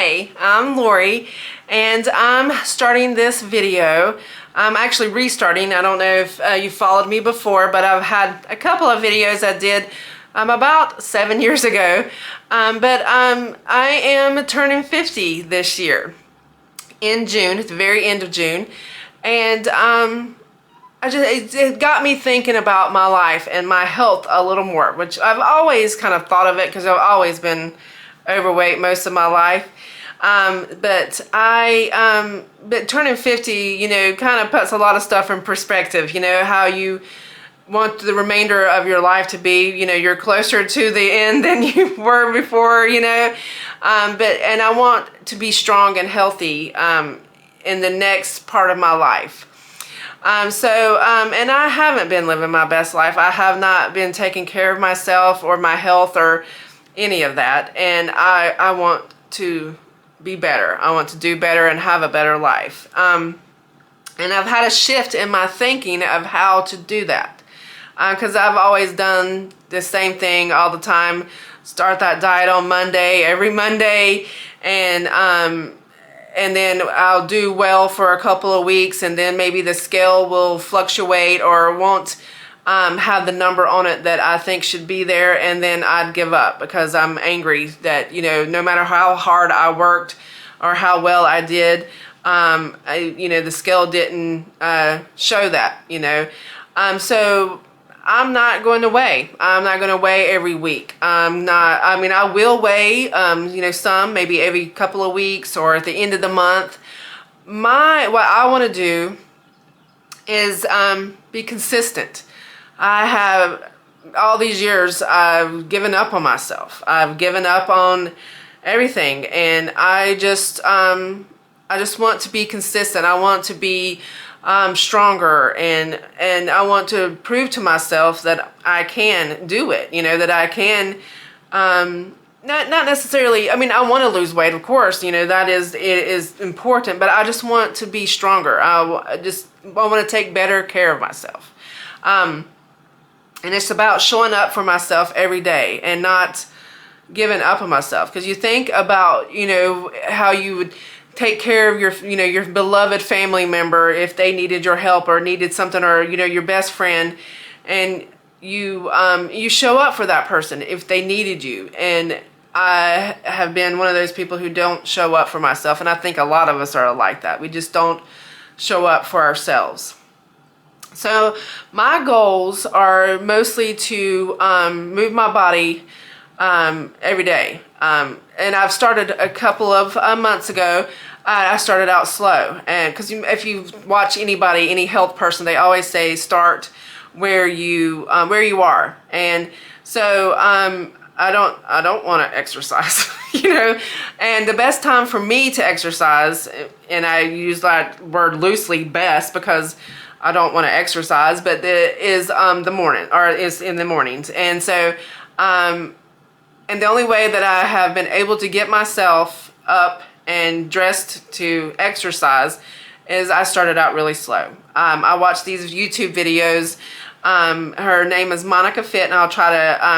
Hi, I'm Lori, and I'm starting this video. I'm actually restarting. I don't know if you followed me before, but I've had a couple of videos I did about 7 years ago. I am turning 50 this year in June, at the very end of June, and it got me thinking about my life and my health a little more, which I've always kind of thought of it because I've always been overweight most of my life. But turning 50, you know, kind of puts a lot of stuff in perspective. You know, how you want the remainder of your life to be. You know, you're closer to the end than you were before, you know. And I want to be strong and healthy in the next part of my life. And I haven't been living my best life. I have not been taking care of myself or my health or any of that. And I want to be better. I want to do better and have a better life. And I've had a shift in my thinking of how to do that. Because I've always done the same thing all the time. Start that diet on Monday, every Monday, and then I'll do well for a couple of weeks, and then maybe the scale will fluctuate or won't have the number on it that I think should be there, and then I'd give up because I'm angry that, you know, no matter how hard I worked or how well I did, the scale didn't show that, you know. So I'm not going to weigh. I'm not going to weigh every week. I will weigh, some, maybe every couple of weeks or at the end of the month. What I want to do is be consistent. I have, all these years, I've given up on myself. I've given up on everything, and I just want to be consistent. I want to be stronger, and I want to prove to myself that I can do it, you know, that I can, not necessarily, I mean, I want to lose weight, of course, you know, it is important, but I just want to be stronger. I want to take better care of myself. And it's about showing up for myself every day and not giving up on myself. Because you think about, you know, how you would take care of your beloved family member if they needed your help or needed something, or, you know, your best friend, and you show up for that person if they needed you. And I have been one of those people who don't show up for myself, and I think a lot of us are like that. We just don't show up for ourselves. So my goals are mostly to move my body every day. And I've started a couple of months ago. I started out slow, and because if you watch anybody, any health person, they always say start where you are. And so I don't want to exercise, you know. And the best time for me to exercise, and I use that word loosely, best, because I don't want to exercise, but is the morning, or is in the mornings. And so and the only way that I have been able to get myself up and dressed to exercise is I started out really slow. I watched these YouTube videos. Her name is Monica Fit, and I'll try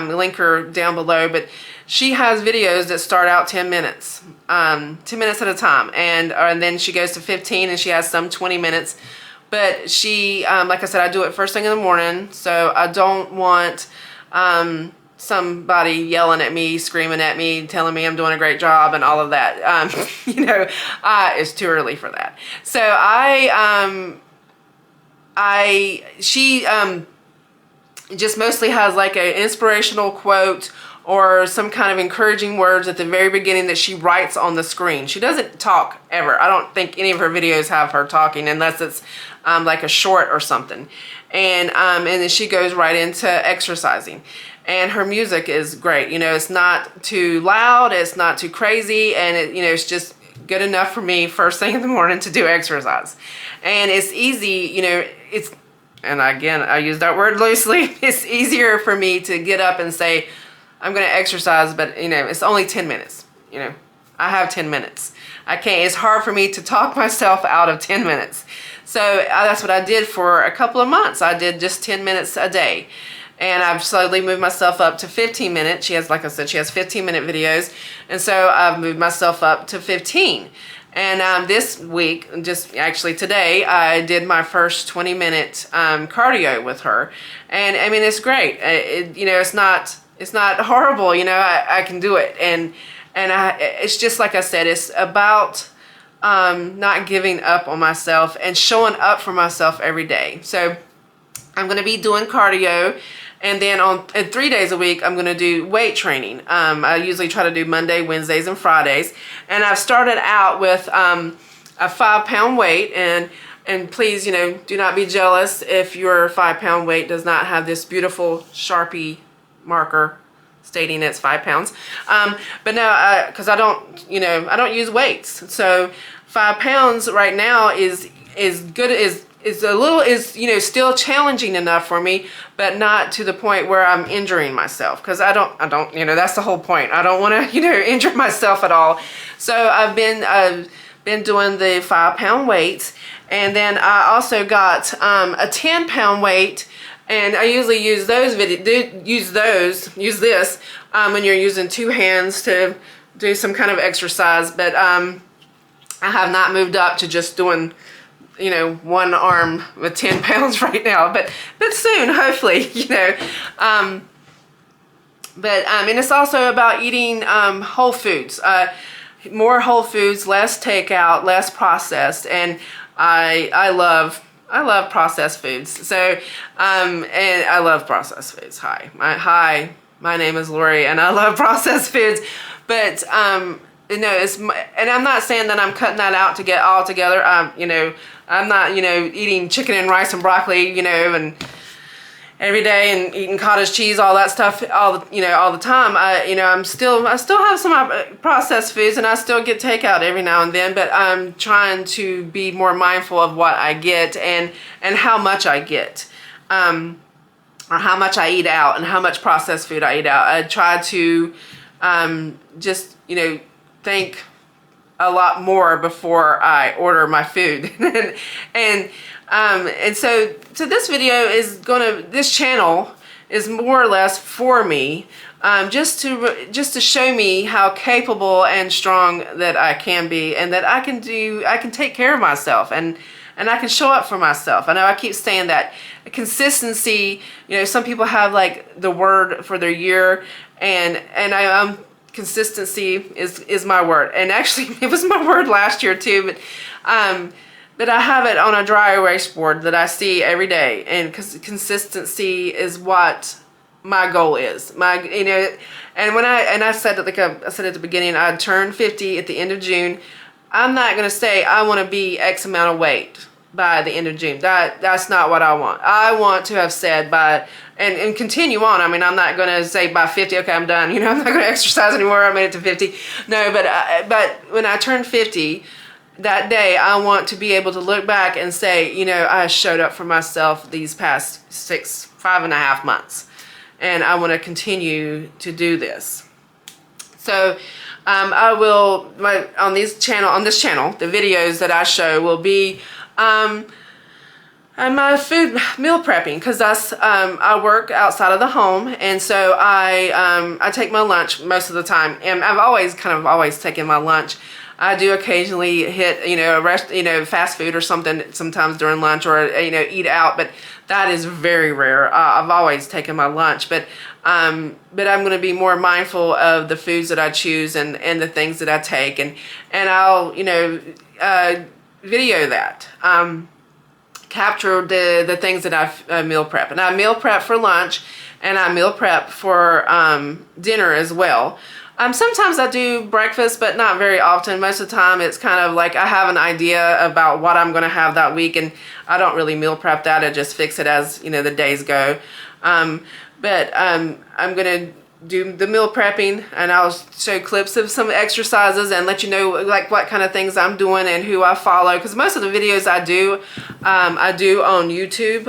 to link her down below, but she has videos that start out 10 minutes, 10 minutes at a time, and then she goes to 15, and she has some 20 minutes. But she, like I said, I do it first thing in the morning, so I don't want somebody yelling at me, screaming at me, telling me I'm doing a great job and all of that. It's too early for that. So she just mostly has like an inspirational quote or some kind of encouraging words at the very beginning that she writes on the screen. She doesn't talk ever. I don't think any of her videos have her talking unless it's like a short or something. And then she goes right into exercising. And her music is great. You know, it's not too loud, it's not too crazy, and it's just good enough for me first thing in the morning to do exercise. And it's easy, you know, and again, I use that word loosely, it's easier for me to get up and say, I'm going to exercise, but, you know, it's only 10 minutes. You know, I have 10 minutes. It's hard for me to talk myself out of 10 minutes. So that's what I did for a couple of months. I did just 10 minutes a day. and I've slowly moved myself up to 15 minutes. She has, like I said, she has 15-minute videos, and so I've moved myself up to 15. And this week, just actually today, I did my first 20-minute cardio with her, and I mean, it's great. You know, it's not horrible. You know, I can do it, and it's just like I said, it's about not giving up on myself and showing up for myself every day. So I'm going to be doing cardio, and then on 3 days a week, I'm going to do weight training. I usually try to do Monday, Wednesdays, and Fridays. And I've started out with a 5-pound weight, and please, you know, do not be jealous if your 5-pound weight does not have this beautiful Sharpie marker stating it's 5 pounds. But no, because I don't use weights. So 5 pounds right now is good, is you know, still challenging enough for me, but not to the point where I'm injuring myself, because I don't, you know, that's the whole point. I don't want to, you know, injure myself at all. So I've been doing the 5-pound weights, and then I also got a 10-pound weight, and I usually use use this when you're using 2 hands to do some kind of exercise, but I have not moved up to just doing, you know, 1 arm with 10 pounds right now, but soon, hopefully, you know. And it's also about eating whole foods, more whole foods, less takeout, less processed, and I love processed foods. So and I love processed foods. Hi, my name is Lori, and I love processed foods, but you know, and I'm not saying that I'm cutting that out to get all together. You know, I'm not, you know, eating chicken and rice and broccoli, you know, and every day, and eating cottage cheese, all that stuff, all the time. You know, I still have some processed foods, and I still get takeout every now and then, but I'm trying to be more mindful of what I get and how much I get, or how much I eat out and how much processed food I eat out. I try to just, you know, think a lot more before I order my food. and so this video this channel is more or less for me, just to show me how capable and strong that I can be, and that I can take care of myself, and I can show up for myself. I know I keep saying that. Consistency, you know, some people have like the word for their year, and consistency is my word, and actually it was my word last year too, but I have it on a dry erase board that I see every day, and because consistency is what my goal is. You know, and I said at the beginning, I'd turn 50 at the end of June. I'm not going to say I want to be X amount of weight by the end of June. That's not what I want. I want to have said by, and continue on. I mean, I'm not going to say by 50, okay, I'm done. You know, I'm not going to exercise anymore. I made it to 50. No, but when I turn 50, that day, I want to be able to look back and say, you know, I showed up for myself these past 5.5 months, and I want to continue to do this. So I will, on this channel, the videos that I show will be my food meal prepping, because that's I work outside of the home, and so I take my lunch most of the time, and I've always taken my lunch. I do occasionally hit, you know, fast food or something sometimes during lunch, or, you know, eat out, but that is very rare. I've always taken my lunch, but I'm going to be more mindful of the foods that I choose and the things that I take, and I'll, you know, video that, capture the things that I meal prep, and I meal prep for lunch, and I meal prep for dinner as well. Sometimes I do breakfast, but not very often. Most of the time it's kind of like I have an idea about what I'm going to have that week, and I don't really meal prep that. I just fix it as, you know, the days go. But I'm going to do the meal prepping, and I'll show clips of some exercises and let you know like what kind of things I'm doing and who I follow, because most of the videos I do on YouTube,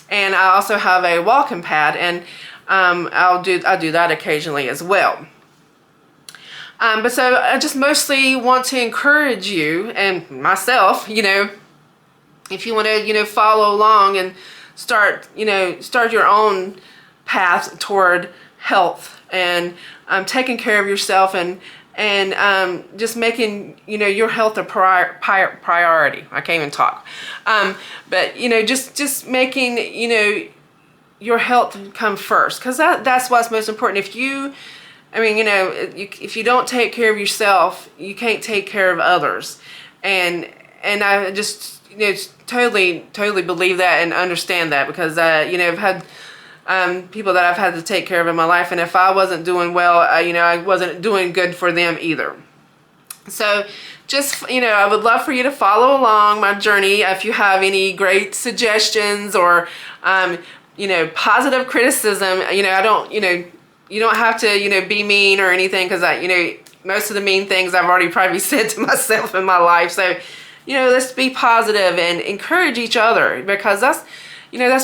and I also have a walking pad, and I do that occasionally as well. But so I just mostly want to encourage you and myself, you know, if you want to, you know, follow along and start your own path toward health and taking care of yourself and just making your health a priority. I can't even talk. But just making your health come first, because that's what's most important. If you don't take care of yourself, you can't take care of others. And I just totally believe that and understand that, because I've had people that I've had to take care of in my life, and if I wasn't doing well, I wasn't doing good for them either. So just, I would love for you to follow along my journey. If you have any great suggestions or positive criticism, I don't, you don't have to be mean or anything, because most of the mean things I've already probably said to myself in my life. So let's be positive and encourage each other, because that's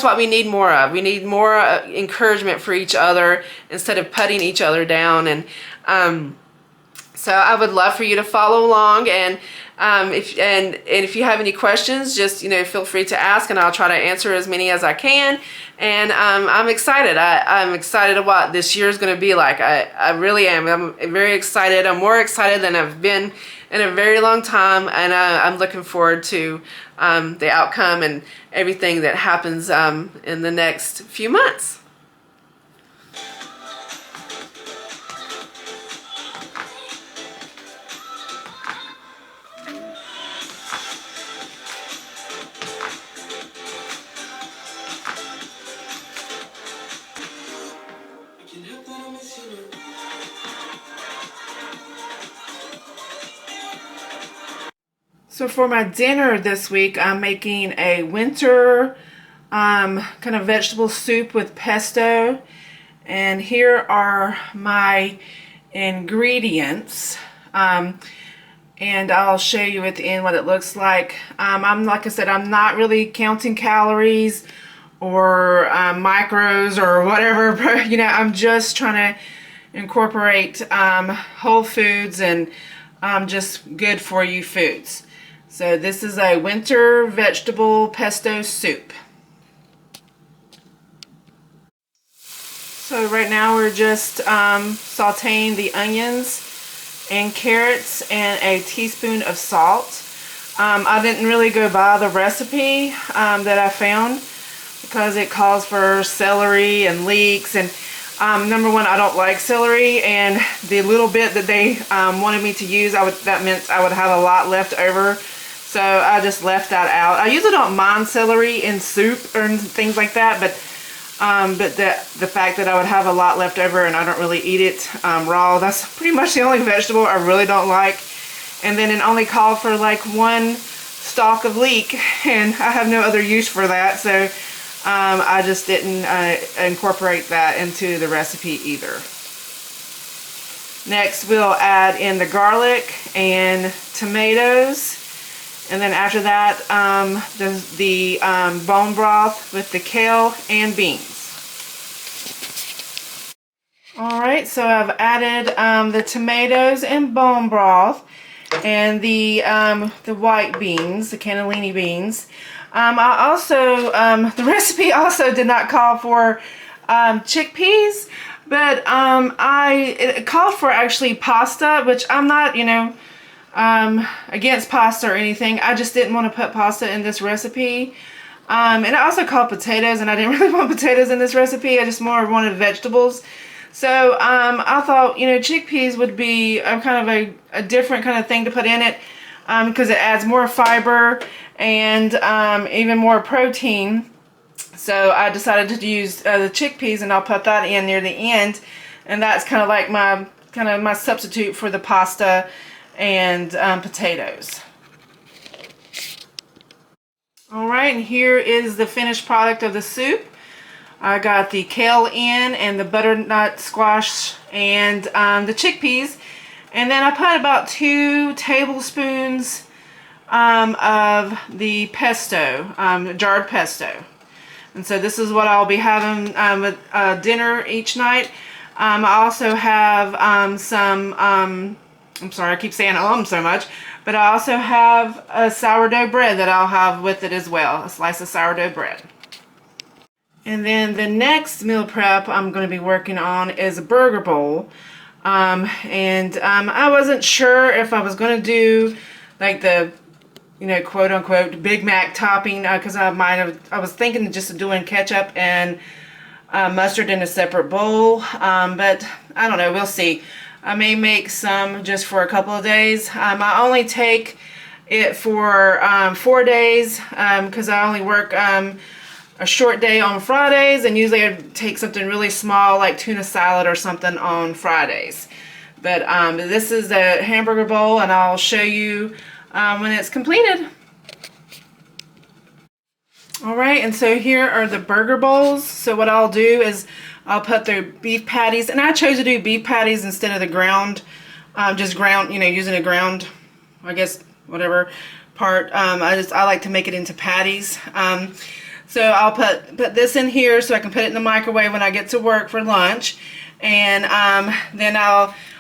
what we need more of. We need more encouragement for each other instead of putting each other down. And so I would love for you to follow along. And if you have any questions, just feel free to ask, and I'll try to answer as many as I can. And I'm excited. I'm excited about what this year is going to be like. I really am. I'm very excited. I'm more excited than I've been in a very long time, and I'm looking forward to the outcome and everything that happens in the next few months. So for my dinner this week, I'm making a winter kind of vegetable soup with pesto. And here are my ingredients. And I'll show you at the end what it looks like. Like I said, I'm not really counting calories or micros or whatever. I'm just trying to incorporate whole foods and just good for you foods. So this is a winter vegetable pesto soup. So right now we're just sauteing the onions and carrots and a teaspoon of salt. I didn't really go by the recipe that I found, because it calls for celery and leeks, and number one, I don't like celery, and the little bit that they wanted me to use, that meant I would have a lot left over. So I just left that out. I usually don't mind celery in soup or things like that, but the fact that I would have a lot left over and I don't really eat it raw, that's pretty much the only vegetable I really don't like. And then it only called for like one stalk of leek, and I have no other use for that, so I just didn't incorporate that into the recipe either. Next we'll add in the garlic and tomatoes. And then after that, the bone broth with the kale and beans. Alright, so I've added the tomatoes and bone broth and the white beans, the cannellini beans. I also, the recipe also did not call for chickpeas, but it called for actually pasta, which I'm not, against pasta or anything. I just didn't want to put pasta in this recipe. And I also called potatoes, and I didn't really want potatoes in this recipe. I just more wanted vegetables. So I thought, chickpeas would be kind of a different kind of thing to put in it, because it adds more fiber and even more protein. So I decided to use the chickpeas, and I'll put that in near the end. And that's kind of like my substitute for the pasta and potatoes. Alright, and here is the finished product of the soup. I got the kale in, and the butternut squash, and the chickpeas. And then I put about 2 tablespoons of the pesto, jarred pesto. And so this is what I'll be having with dinner each night. I also have some I'm sorry, I keep saying so much, but I also have a sourdough bread that I'll have with it as well, a slice of sourdough bread. And then the next meal prep I'm going to be working on is a burger bowl. I wasn't sure if I was going to do like the, you know, quote unquote Big Mac topping, because I was thinking just of doing ketchup and mustard in a separate bowl, but I don't know, we'll see. I may make some just for a couple of days. I only take it for 4 days because I only work a short day on Fridays, and usually I take something really small like tuna salad or something on Fridays. But this is a hamburger bowl, and I'll show you when it's completed. Alright, and so here are the burger bowls. So what I'll do is I'll put the beef patties, and I chose to do beef patties instead of the ground, just ground, you know, using a ground, I guess, whatever part. I like to make it into patties. So I'll put this in here so I can put it in the microwave when I get to work for lunch. And then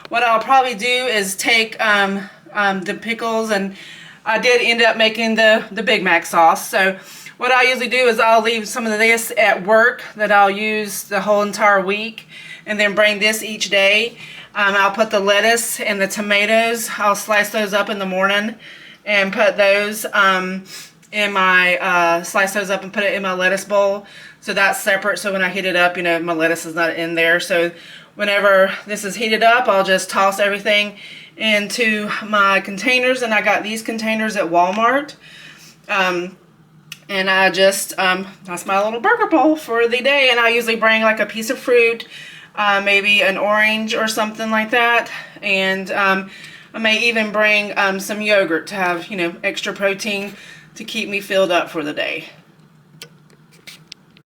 what I'll probably do is take the pickles, and I did end up making the Big Mac sauce. So what I usually do is I'll leave some of this at work that I'll use the whole entire week, and then bring this each day. I'll put the lettuce and the tomatoes, I'll slice those up in the morning and put those in my, slice those up and put it in my lettuce bowl. So that's separate, so when I heat it up, you know, my lettuce is not in there. So whenever this is heated up, I'll just toss everything into my containers, and I got these containers at Walmart. And I just, that's my little burger bowl for the day, and I usually bring like a piece of fruit, maybe an orange or something like that, and I may even bring some yogurt to have, you know, extra protein to keep me filled up for the day.